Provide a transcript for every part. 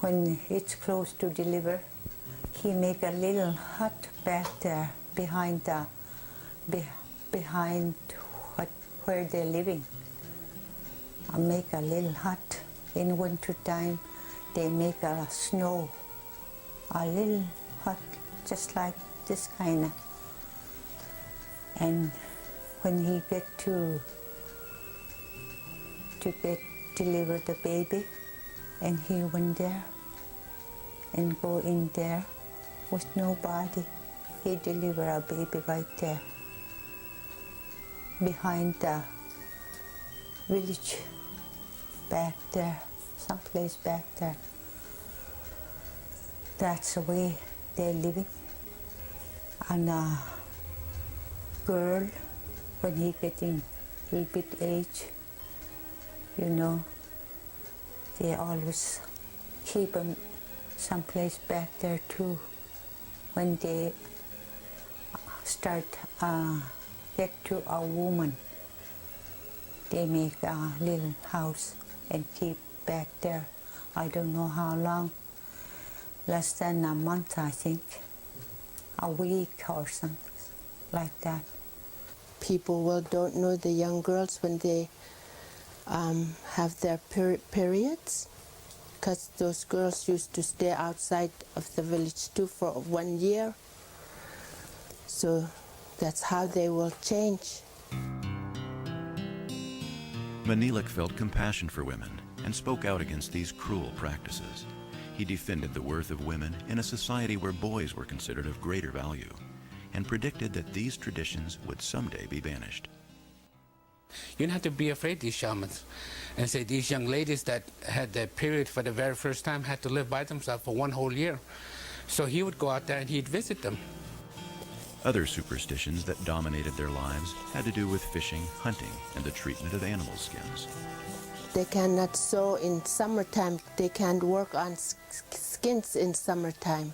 when it's close to deliver, he make a little hut back there behind where they're living. I make a little hut. In winter time, they make a snow, a little hut just like this kind of. And when he get to deliver the baby, and he went there and go in there with nobody. He deliver a baby right there behind the village, back there, someplace back there. That's the way they're living. And a girl, when he getting a little bit age, you know, they always keep him someplace back there too. When they start get to a woman, they make a little house and keep back there. I don't know how long, less than a month, I think, a week or something like that. People don't know the young girls when they have their periods, because those girls used to stay outside of the village too for 1 year. So that's how they will change. Maniilaq felt compassion for women and spoke out against these cruel practices. He defended the worth of women in a society where boys were considered of greater value, and predicted that these traditions would someday be banished. You don't have to be afraid of these shamans. And say these young ladies that had their period for the very first time had to live by themselves for 1 whole year. So he would go out there and he'd visit them. Other superstitions that dominated their lives had to do with fishing, hunting, and the treatment of animal skins. They cannot sew in summertime. They can't work on skins in summertime.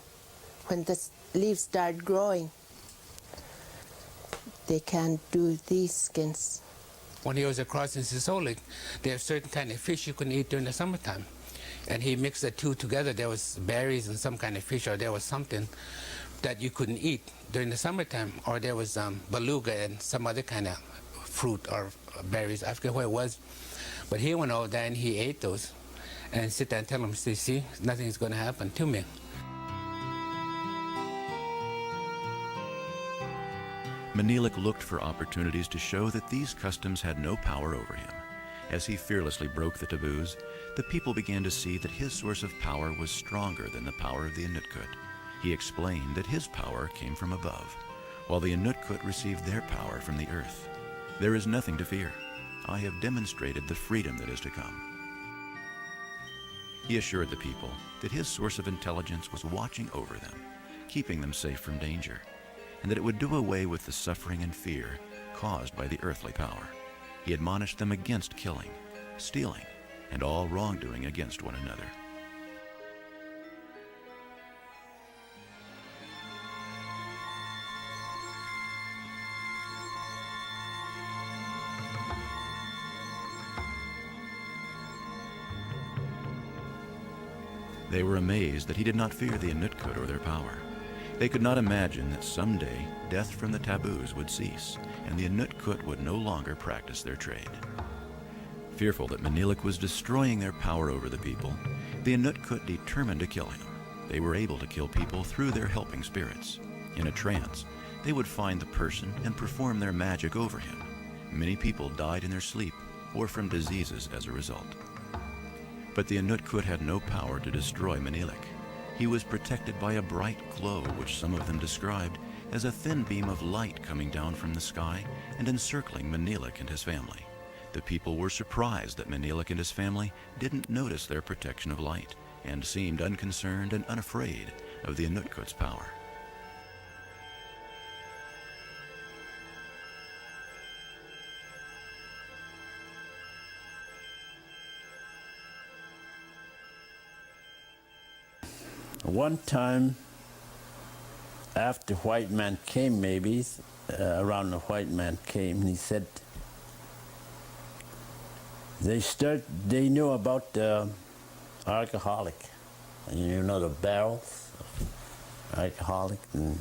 When the leaves start growing, they can't do these skins. When he was across in Sisolic, there are certain kind of fish you couldn't eat during the summertime. And he mixed the two together. There was berries and some kind of fish, or there was something that you couldn't eat during the summertime. Or there was beluga and some other kind of fruit or berries. I forget what it was. But he went over there and he ate those and sit there and tell them, see, nothing's going to happen to me. Maniilaq looked for opportunities to show that these customs had no power over him. As he fearlessly broke the taboos, the people began to see that his source of power was stronger than the power of the Inutkut. He explained that his power came from above, while the Inutkut received their power from the earth. There is nothing to fear. I have demonstrated the freedom that is to come. He assured the people that his source of intelligence was watching over them, keeping them safe from danger, and that it would do away with the suffering and fear caused by the earthly power. He admonished them against killing, stealing, and all wrongdoing against one another. They were amazed that he did not fear the Inutkut or their power. They could not imagine that someday death from the taboos would cease and the Inutkut would no longer practice their trade. Fearful that Maniilaq was destroying their power over the people, the Inutkut determined to kill him. They were able to kill people through their helping spirits. In a trance, they would find the person and perform their magic over him. Many people died in their sleep or from diseases as a result. But the Inutkut had no power to destroy Maniilaq. He was protected by a bright glow which some of them described as a thin beam of light coming down from the sky and encircling Maniilaq and his family. The people were surprised that Maniilaq and his family didn't notice their protection of light and seemed unconcerned and unafraid of the Inutkut's power. One time, after white man came, maybe, around the white man came, he said, they knew about the alcoholic. You know the barrels, alcoholic, and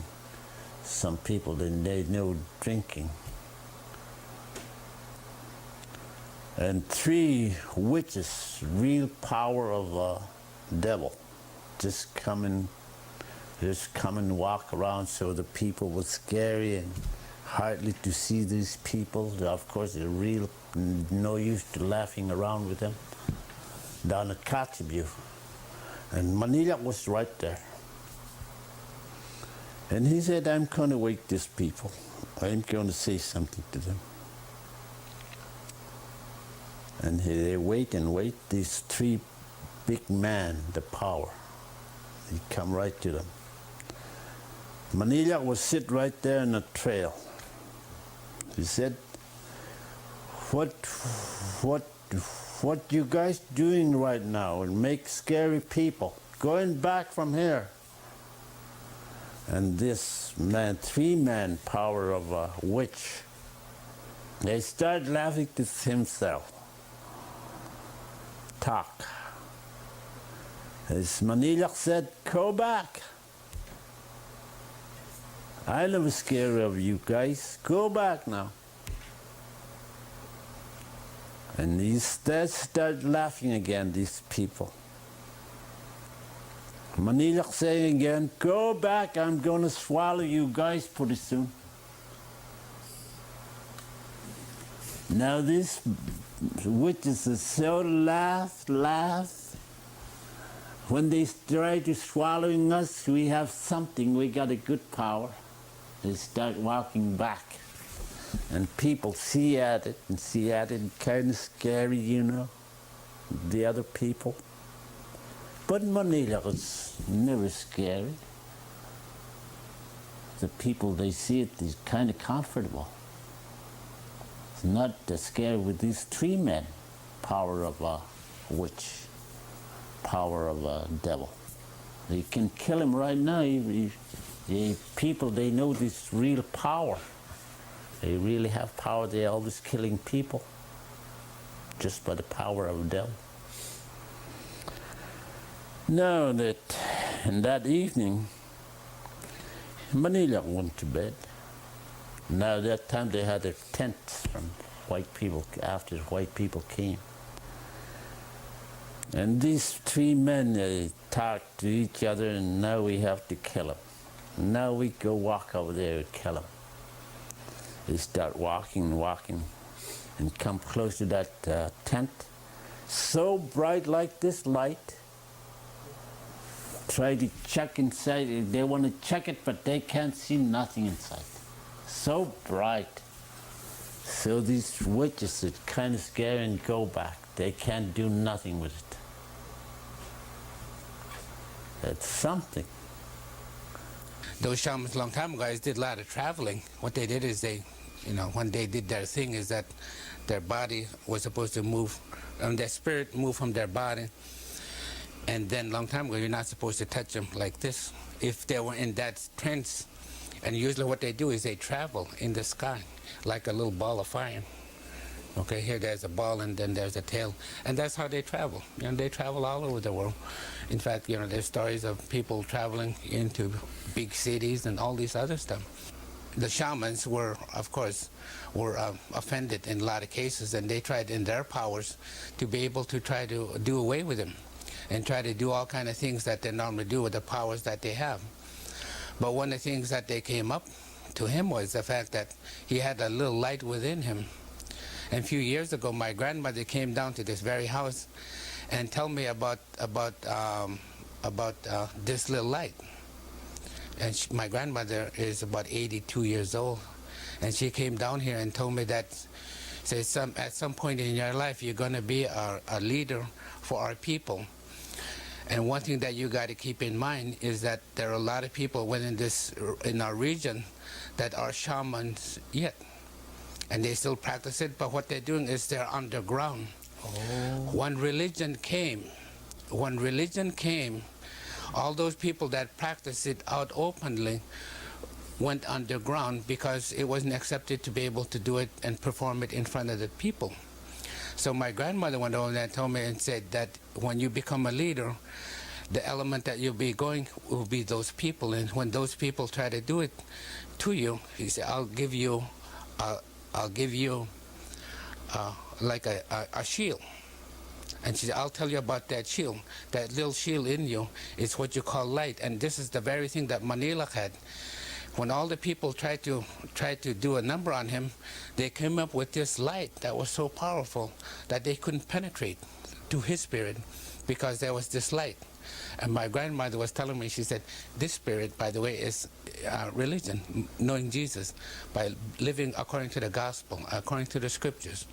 some people they know drinking. And 3 witches, real power of a devil, just come and walk around, so the people were scary and hardly to see these people. Of course, they're real, no use to laughing around with them. Down at Kotzebue. And Maniilaq was right there. And he said, I'm going to wake these people. I'm going to say something to them. And they wait and wait. These 3 big men, the power, he come right to them. Maniilaq was sit right there in the trail. He said, what you guys doing right now and make scary people going back from here? And this man, 3-man power of a witch, they started laughing to himself. Talk. As Maniilaq said, go back. I never scared of you guys. Go back now. And he started laughing again, these people. Maniilaq saying again, go back, I'm going to swallow you guys pretty soon. Now these witches are so laugh. When they try to swallowing us, we have something, we got a good power. They start walking back. And people see at it, kind of scary, you know, the other people. But Maniilaq is never scary. The people, they see it, is kind of comfortable. It's not scary with these 3 men, power of a witch, power of a devil. They can kill him right now. The people, they know this real power. They really have power. They're always killing people just by the power of the devil. Now in that evening, Maniilaq went to bed. Now that time they had their tents from white people after the white people came. And these 3 men, they talked to each other, and now we have to kill him. Now we go walk over there and kill him. They start walking, and come close to that tent. So bright like this light. Try to check inside. They want to check it, but they can't see nothing inside. So bright. So these witches are kind of scared and go back. They can't do nothing with it. It's something. Those shamans a long time ago, guys, did a lot of traveling. What they did is they, when they did their thing, is that their body was supposed to move, their spirit moved from their body. And then a long time ago, you're not supposed to touch them like this. If they were in that trance, and usually what they do is they travel in the sky like a little ball of fire. Okay, here there's a ball and then there's a tail. And that's how they travel. They travel all over the world. In fact, there's stories of people traveling into big cities and all this other stuff. The shamans were, of course, offended in a lot of cases, and they tried in their powers to be able to try to do away with them and try to do all kind of things that they normally do with the powers that they have. But one of the things that they came up to him was the fact that he had a little light within him. And a few years ago, my grandmother came down to this very house and told me about this little light. And my grandmother is about 82 years old, and she came down here and told me that, says, at some point in your life, you're going to be a leader for our people. And one thing that you got to keep in mind is that there are a lot of people in our region that are shamans yet. And they still practice it, but what they're doing is they're underground. Oh. When religion came, all those people that practice it out openly went underground because it wasn't accepted to be able to do it and perform it in front of the people. So my grandmother went over there and told me and said that when you become a leader, the element that you'll be going will be those people, and when those people try to do it to you, he said, I'll give you like a shield. And she said, I'll tell you about that shield. That little shield in you is what you call light. And this is the very thing that Maniilaq had. When all the people tried to do a number on him, they came up with this light that was so powerful that they couldn't penetrate to his spirit because there was this light. And my grandmother was telling me, she said, this spirit, by the way, is religion, knowing Jesus, by living according to the gospel, according to the scriptures.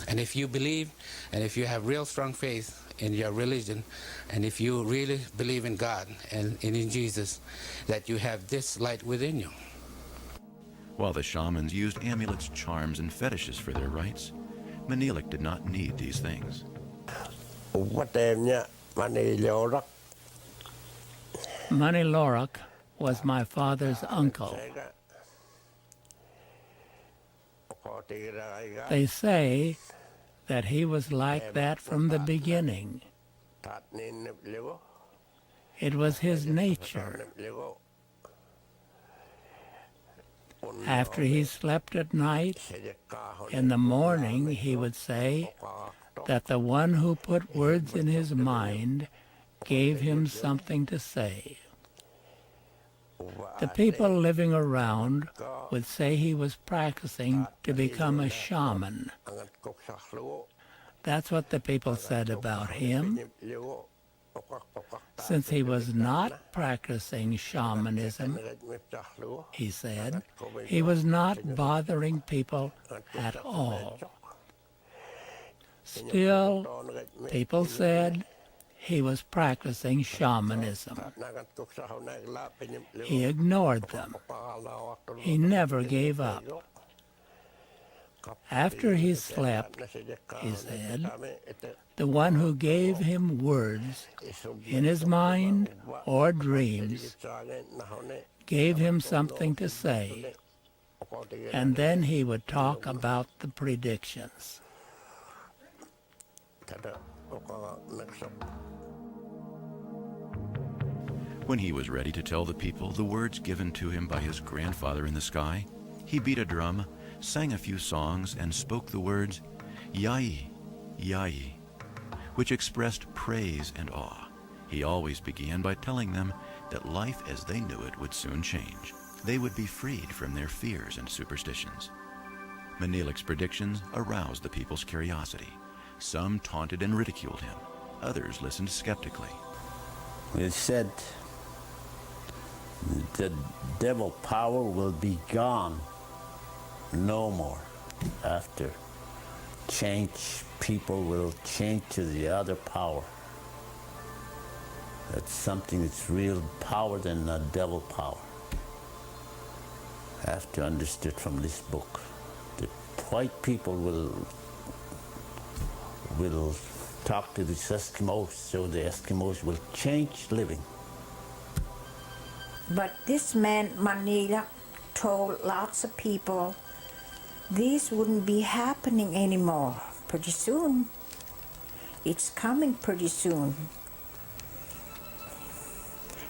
And if you believe, and if you have real strong faith in your religion, and if you really believe in God and in Jesus, that you have this light within you. While the shamans used amulets, charms, and fetishes for their rites, Maniilaq did not need these things. Maniilaq was my father's uncle. They say that he was like that from the beginning. It was his nature. After he slept at night, in the morning he would say that the one who put words in his mind gave him something to say. The people living around would say he was practicing to become a shaman. That's what the people said about him. Since he was not practicing shamanism, he said, he was not bothering people at all. Still, people said he was practicing shamanism. He ignored them. He never gave up. After he slept, he said, the one who gave him words in his mind or dreams gave him something to say, and then he would talk about the predictions. When he was ready to tell the people the words given to him by his grandfather in the sky, he beat a drum, sang a few songs, and spoke the words, Yai, Yai, which expressed praise and awe. He always began by telling them that life as they knew it would soon change. They would be freed from their fears and superstitions. Maniilaq's predictions aroused the people's curiosity. Some taunted and ridiculed him. Others listened skeptically. It said the devil power will be gone no more after. People will change to the other power. That's something that's real power than the devil power. I have to understand from this book. The white people will talk to these Eskimos, so the Eskimos will change living. But this man, Maniilaq, told lots of people this wouldn't be happening anymore pretty soon. It's coming pretty soon.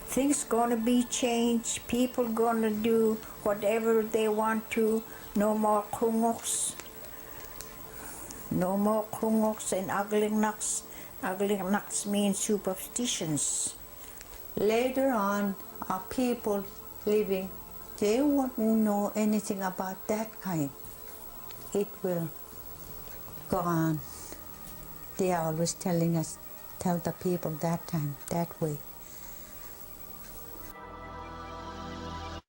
Things gonna be changed. People gonna do whatever they want to. No more kungoks. No more kungoks and uglingnuks. Uglingnuks means superstitions. Later on, our people living, they won't know anything about that kind. It will go on. They are always telling us, tell the people that time, that way.